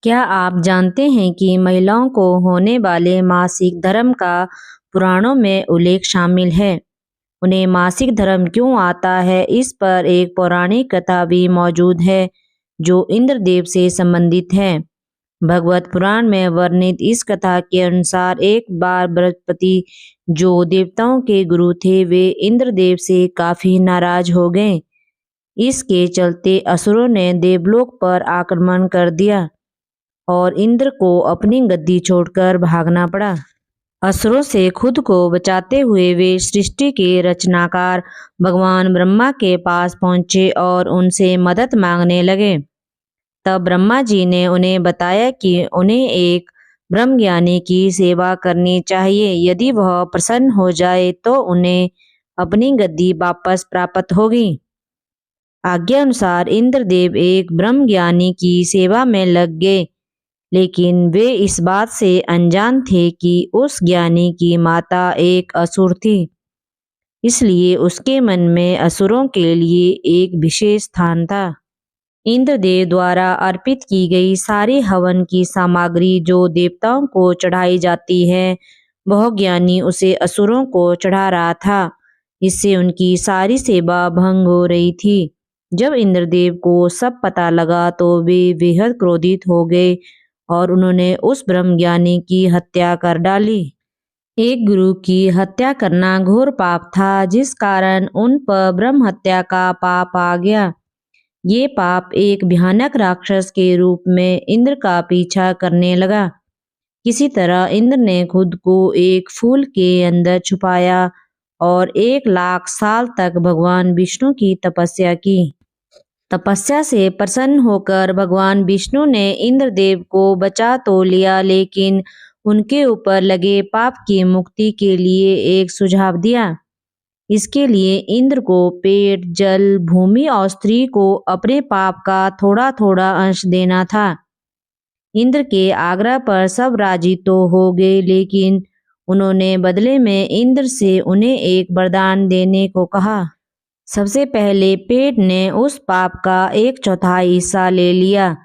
क्या आप जानते हैं कि महिलाओं को होने वाले मासिक धर्म का पुराणों में उल्लेख शामिल है? उन्हें मासिक धर्म क्यों आता है, इस पर एक पौराणिक कथा भी मौजूद है जो इंद्रदेव से संबंधित है। भगवत पुराण में वर्णित इस कथा के अनुसार एक बार बृहस्पति, जो देवताओं के गुरु थे, वे इंद्रदेव से काफी नाराज हो गए। इसके चलते असुरों ने देवलोक पर आक्रमण कर दिया और इंद्र को अपनी गद्दी छोड़कर भागना पड़ा। असुरों से खुद को बचाते हुए वे सृष्टि के रचनाकार भगवान ब्रह्मा के पास पहुंचे और उनसे मदद मांगने लगे। तब ब्रह्मा जी ने उन्हें बताया कि उन्हें एक ब्रह्मज्ञानी की सेवा करनी चाहिए। यदि वह प्रसन्न हो जाए तो उन्हें अपनी गद्दी वापस प्राप्त होगी। आज्ञा अनुसार इंद्रदेव एक ब्रह्मज्ञानी की सेवा में लग गए, लेकिन वे इस बात से अनजान थे कि उस ज्ञानी की माता एक असुर थी। इसलिए उसके मन में असुरों के लिए एक विशेष स्थान था। इंद्रदेव द्वारा अर्पित की गई सारी हवन की सामग्री जो देवताओं को चढ़ाई जाती है, वह ज्ञानी उसे असुरों को चढ़ा रहा था। इससे उनकी सारी सेवा भंग हो रही थी। जब इंद्रदेव को सब पता लगा तो वे बेहद क्रोधित हो गए और उन्होंने उस ब्रह्मज्ञानी की हत्या कर डाली। एक गुरु की हत्या करना घोर पाप था, जिस कारण उन पर ब्रह्म हत्या का पाप आ गया। ये पाप एक भयानक राक्षस के रूप में इंद्र का पीछा करने लगा। किसी तरह इंद्र ने खुद को एक फूल के अंदर छुपाया और 1,00,000 साल तक भगवान विष्णु की तपस्या की। तपस्या से प्रसन्न होकर भगवान विष्णु ने इंद्रदेव को बचा तो लिया, लेकिन उनके ऊपर लगे पाप की मुक्ति के लिए एक सुझाव दिया। इसके लिए इंद्र को पेड़, जल, भूमि और स्त्री को अपने पाप का थोड़ा थोड़ा अंश देना था। इंद्र के आग्रह पर सब राजी तो हो गए, लेकिन उन्होंने बदले में इंद्र से उन्हें एक वरदान देने को कहा। सबसे पहले पेड़ ने उस पाप का 1/4 हिस्सा ले लिया,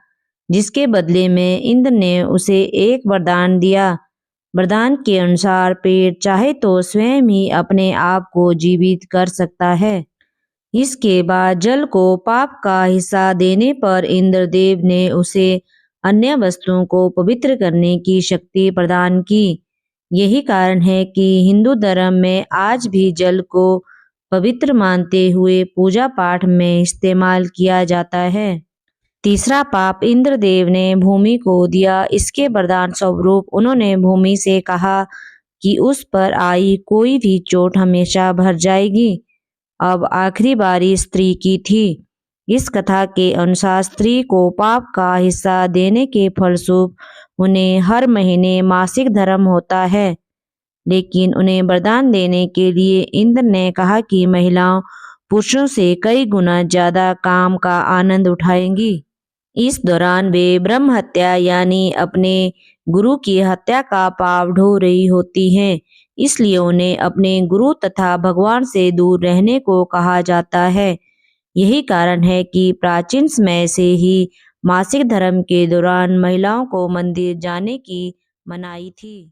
जिसके बदले में इंद्र ने उसे एक वरदान दिया। वरदान के अनुसार पेड़ चाहे तो स्वयं ही अपने आप को जीवित कर सकता है। इसके बाद जल को पाप का हिस्सा देने पर इंद्रदेव ने उसे अन्य वस्तुओं को पवित्र करने की शक्ति प्रदान की। यही कारण है कि हिंदू धर्म में आज भी जल को पवित्र मानते हुए पूजा पाठ में इस्तेमाल किया जाता है। तीसरा पाप इंद्रदेव ने भूमि को दिया। इसके वरदान स्वरूप उन्होंने भूमि से कहा कि उस पर आई कोई भी चोट हमेशा भर जाएगी। अब आखिरी बारी स्त्री की थी। इस कथा के अनुसार स्त्री को पाप का हिस्सा देने के फलस्वरूप उन्हें हर महीने मासिक धर्म होता है, लेकिन उन्हें वरदान देने के लिए इंद्र ने कहा कि महिलाओं पुरुषों से कई गुना ज्यादा काम का आनंद उठाएंगी। इस दौरान वे ब्रह्म हत्या यानी अपने गुरु की हत्या का पाप ढो रही होती हैं। इसलिए उन्हें अपने गुरु तथा भगवान से दूर रहने को कहा जाता है। यही कारण है कि प्राचीन समय से ही मासिक धर्म के दौरान महिलाओं को मंदिर जाने की मनाही थी।